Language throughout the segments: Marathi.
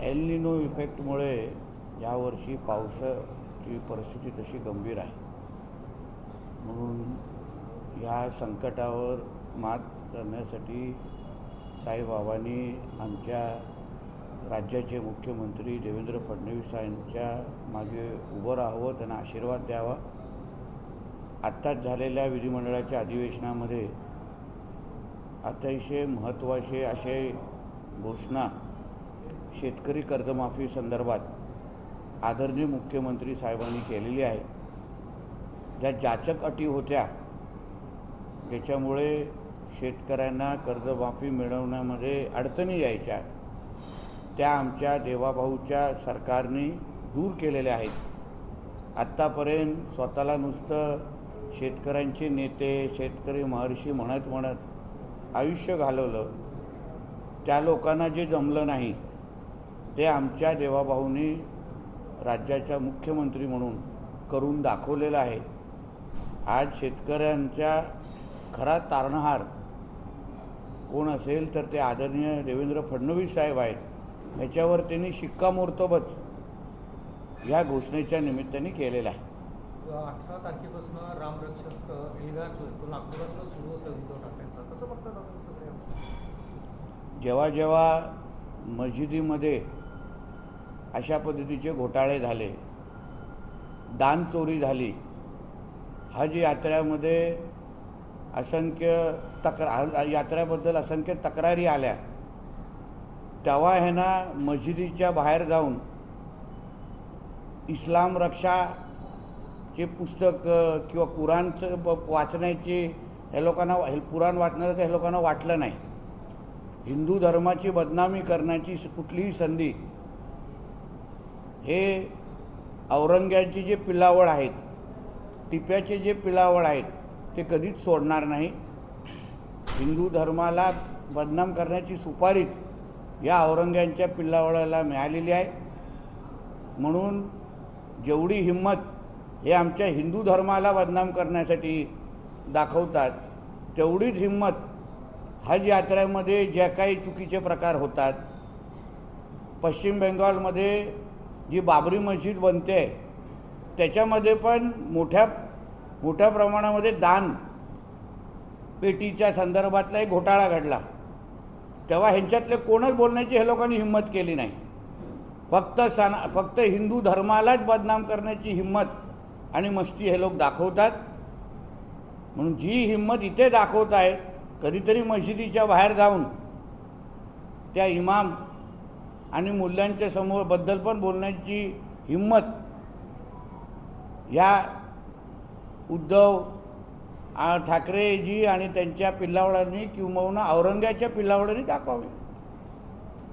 एल निनो इफेक्टमुळे यावर्षी पावसाची परिस्थिती तशी गंभीर आहे. म्हणून या संकटावर मात करण्यासाठी साईबाबांनी आमच्या राज्याचे मुख्यमंत्री देवेंद्र फडणवीस यांच्या मागे उभं राहावं, त्यांना आशीर्वाद द्यावा. आत्ताच झालेल्या विधिमंडळाच्या अधिवेशनामध्ये अतिशय महत्त्वाचे असे घोषणा शेतकरी कर्जमाफी संदर्भात आदरणीय मुख्यमंत्री साहेबांनी केलेली आहे. ज्या जाचक अटी होत्या ज्याच्यामुळे शेतकऱ्यांना कर्जमाफी मिळवण्यामध्ये अडचणी यायच्या, त्या आमच्या देवाभाऊच्या सरकारने दूर केलेल्या आहेत. आत्तापर्यंत स्वतःला नुसतं शेतकऱ्यांचे नेते, शेतकरी महर्षी म्हणत आयुष्य घालवलं. त्या लोकांना जे जमलं नाही ते आमच्या देवाभाऊंनी राज्याचा मुख्यमंत्री म्हणून करून दाखवलेलं आहे. आज शेतकऱ्यांचा खरा तारणहार कोण असेल तर ते आदरणीय देवेंद्र फडणवीस साहेब आहेत. ह्याच्यावर त्यांनी शिक्कामोर्तबच ह्या घोषणेच्या निमित्ताने केलेला आहे. 18 तारखेपासून रामरक्षक एल्गार जो तो नागपुरातून सुरू होतं उद्धव ठाकरेंचा, कसं बघतात आपण सगळे? जेव्हा मशिदीमध्ये अशा पद्धतीचे घोटाळे झाले, दान चोरी झाली, हज यात्रेमध्ये यात्रेबद्दल असंख्य तक्रारी आल्या, तेव्हा ह्यांना मशिदीच्या बाहेर जाऊन इस्लाम रक्षाचे पुस्तक किंवा कुराणचं वाचण्याची हे लोकांना कुराण वाचणारं हे लोकांना वाटलं नाही. हिंदू धर्माची बदनामी करण्याची कुठलीही संधी हे औरंग्याची जे पिलावळ आहेत, टिप्याचे जे पिलावळ आहेत ते कधीच सोडणार नाही. हिंदू धर्माला बदनाम करण्याची सुपारीच या औरंग्यांच्या पिल्लावळाला मिळालेली आहे. म्हणून जेवढी हिंमत हे आमच्या हिंदू धर्माला बदनाम करण्यासाठी दाखवतात, तेवढीच हिंमत हज यात्रेमध्ये ज्या काही चुकीचे प्रकार होतात, पश्चिम बेंगॉलमध्ये जी बाबरी मस्जिद बनते त्याच्यामध्ये पण मोठ्या प्रमाणामध्ये दान पेटीच्या संदर्भातला एक घोटाळा घडला, तेव्हा ह्यांच्यातले कोणच बोलण्याची हे लोकांनी हिंमत केली नाही. फक्त हिंदू धर्मालाच बदनाम करण्याची हिंमत आणि मस्ती हे लोक दाखवतात. म्हणून जी हिंमत इथे दाखवत आहेत, कधीतरी मशिदीच्या बाहेर जाऊन त्या इमाम आणि मूल्यांच्या समोर बद्दल पण बोलण्याची हिंमत या उद्धव ठाकरेजी आणि त्यांच्या पिल्लावळांनी किंवा औरंग्याच्या पिल्लावळांनी दाखवावी.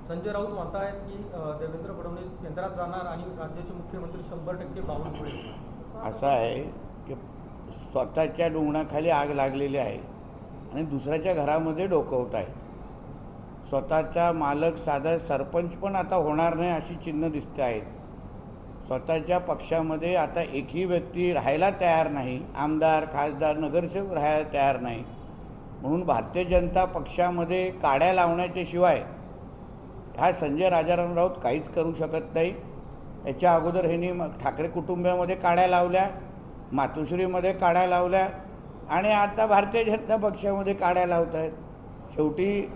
संजय राऊत म्हणतायत की देवेंद्र फडणवीस केंद्रात जाणार आणि राज्याचे मुख्यमंत्री 100% बावनकुळे. असं आहे की स्वतःच्या डोंगणाखाली आग लागलेली आहे आणि दुसऱ्याच्या घरामध्ये डोकवत आहे. स्वतःचा मालक साधा सरपंच पण आता होणार नाही अशी चिन्ह दिसते आहेत. स्वतःच्या पक्षामध्ये आता एकही व्यक्ती राहायला तयार नाही, आमदार, खासदार, नगरसेवक राहायला तयार नाही. म्हणून भारतीय जनता पक्षामध्ये काड्या लावण्याच्या शिवाय हा संजय राजाराम राऊत काहीच करू शकत नाही. याच्या अगोदर ह्यांनी ठाकरे कुटुंबामध्ये काड्या लावल्या, मातोश्रीमध्ये काड्या लावल्या आणि आता भारतीय जनता पक्षामध्ये काड्या लावत आहेत. शेवटी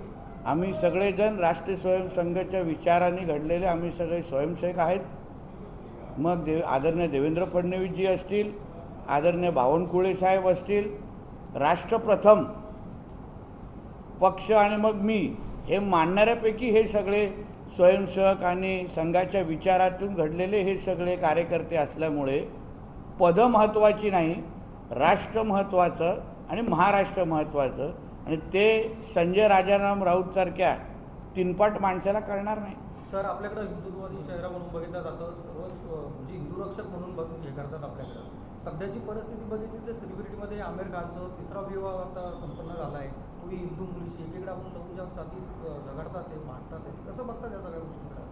आम्ही सगळेजण राष्ट्रीय स्वयंसंघाच्या विचारांनी घडलेले आम्ही सगळे स्वयंसेवक आहेत. मग आदरणीय देवेंद्र फडणवीसजी असतील, आदरणीय बावनकुळे साहेब असतील, राष्ट्रप्रथम पक्ष आणि मग मी हे मानणाऱ्यापैकी हे सगळे स्वयंसेवक आणि संघाच्या विचारातून घडलेले हे सगळे कार्यकर्ते असल्यामुळे पदं महत्त्वाची नाही, राष्ट्र महत्त्वाचं आणि महाराष्ट्र महत्त्वाचं, आणि ते संजय राजाराम राऊतसारख्या तीनपाट माणसाला करणार नाही. सर, आपल्याकडं हिंदुत्ववादी चेहरा म्हणून बघितलं जातं, म्हणजे हिंदू रक्षक म्हणून हे करतात. आपल्याकडं सध्याची परिस्थिती बघितली तर सेलिब्रिटीमध्ये आमिर खानचं 3रा विवाह आता संपन्न झाला आहे. तोही हिंदू मुलीशी. एकीकडे आपण लग्न साथी झगडतात, ते मांडतात, कसं बघतात या सगळ्या गोष्टीकडे?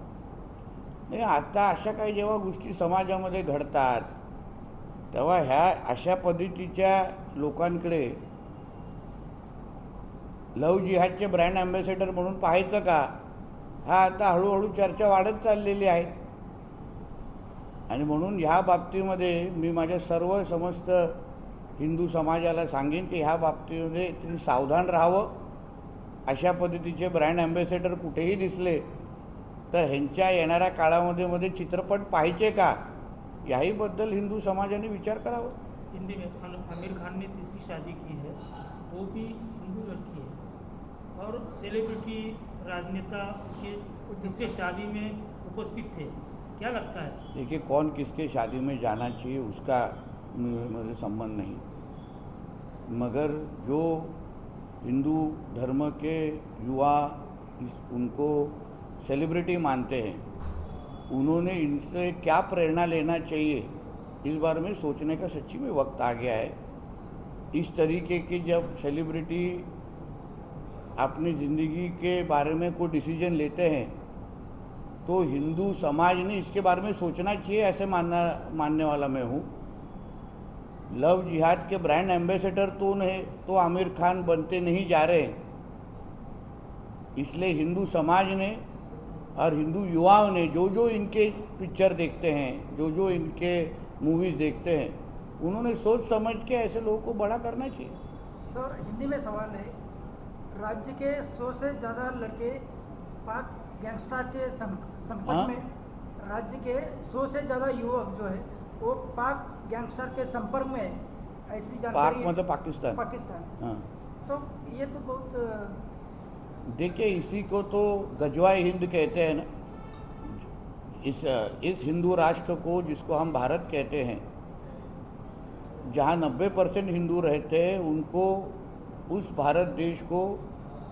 नाही, आता अशा काही जेव्हा गोष्टी समाजामध्ये घडतात तेव्हा ह्या अशा पद्धतीच्या लोकांकडे लव्ह जिहादचे ब्रँड ॲम्बॅसेडर म्हणून पाहायचं का? हा आता हळूहळू चर्चा वाढत चाललेली आहे. आणि म्हणून ह्या बाबतीमध्ये मी माझ्या सर्व समस्त हिंदू समाजाला सांगेन की ह्या बाबतीमध्ये तुम्ही सावधान राहावं. अशा पद्धतीचे ब्रँड ॲम्बॅसेडर कुठेही दिसले तर ह्यांच्या येणाऱ्या काळामध्ये चित्रपट पाहायचे का, याहीबद्दल हिंदू समाजाने विचार करावा. हिंदी में आमिर खान ने तीसरी शादी की है, वो भी हिंदू लड़की है और सेलिब्रिटी राजनेता उसके शादी में उपस्थित थे. क्या लगता है? देखिए, कौन किसके शादी में जाना चाहिए उसका मुझे संबंध नहीं, मगर जो हिंदू धर्म के युवा उनको सेलिब्रिटी मानते हैं, उन्होंने इनसे क्या प्रेरणा लेना चाहिए इस बारे में सोचने का सच्ची में वक्त आ गया है. इस तरीके की जब सेलिब्रिटी अपनी ज़िंदगी के बारे में कोई डिसीजन लेते हैं तो हिंदू समाज ने इसके बारे में सोचना चाहिए, ऐसे मानने वाला मैं हूँ. लव जिहाद के ब्रांड एम्बेसडर तो आमिर खान बनते नहीं जा रहे. इसलिए हिंदू समाज ने और हिंदू युवाओं ने जो इनके पिक्चर देखते हैं, जो इनके मूवीज़ देखते हैं, उन्होंने सोच समझ के ऐसे लोगों को बड़ा करना चाहिए. सर, हिंदी में सवाल है, राज्य के 100 से ज़्यादा लड़के पाक गैंगस्टर के संपर्क में, राज्य के 100 से ज़्यादा युवक जो है वो पाक गैंगस्टर के संपर्क में, ऐसी जानकारी. पाक मतलब पाकिस्तान. हाँ, तो ये तो बहुत, देखिए, इसी को तो गजवाए हिंद कहते हैं ना. इस हिंदू राष्ट्र को, जिसको हम भारत कहते हैं, जहाँ 90% हिंदू रहते हैं, उनको, उस भारत देश को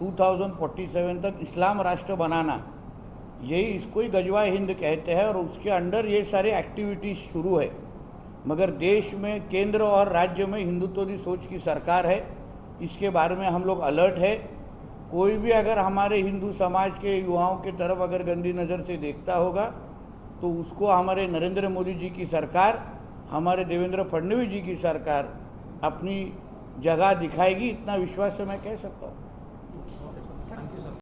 2047 तक इस्लाम राष्ट्र बनाना, यही इसको ही गजवाए हिंद कहते हैं. और उसके अंडर ये सारे एक्टिविटीज़ शुरू है. मगर देश में, केंद्र और राज्य में हिंदुत्ववादी सोच की सरकार है. इसके बारे में हम लोग अलर्ट है. कोई भी अगर हमारे हिंदू समाज के युवाओं के तरफ अगर गंदी नज़र से देखता होगा तो उसको हमारे नरेंद्र मोदी जी की सरकार, हमारे देवेंद्र फडणवीस जी की सरकार अपनी जगह दिखाएगी, इतना विश्वास से मैं कह सकता हूँ.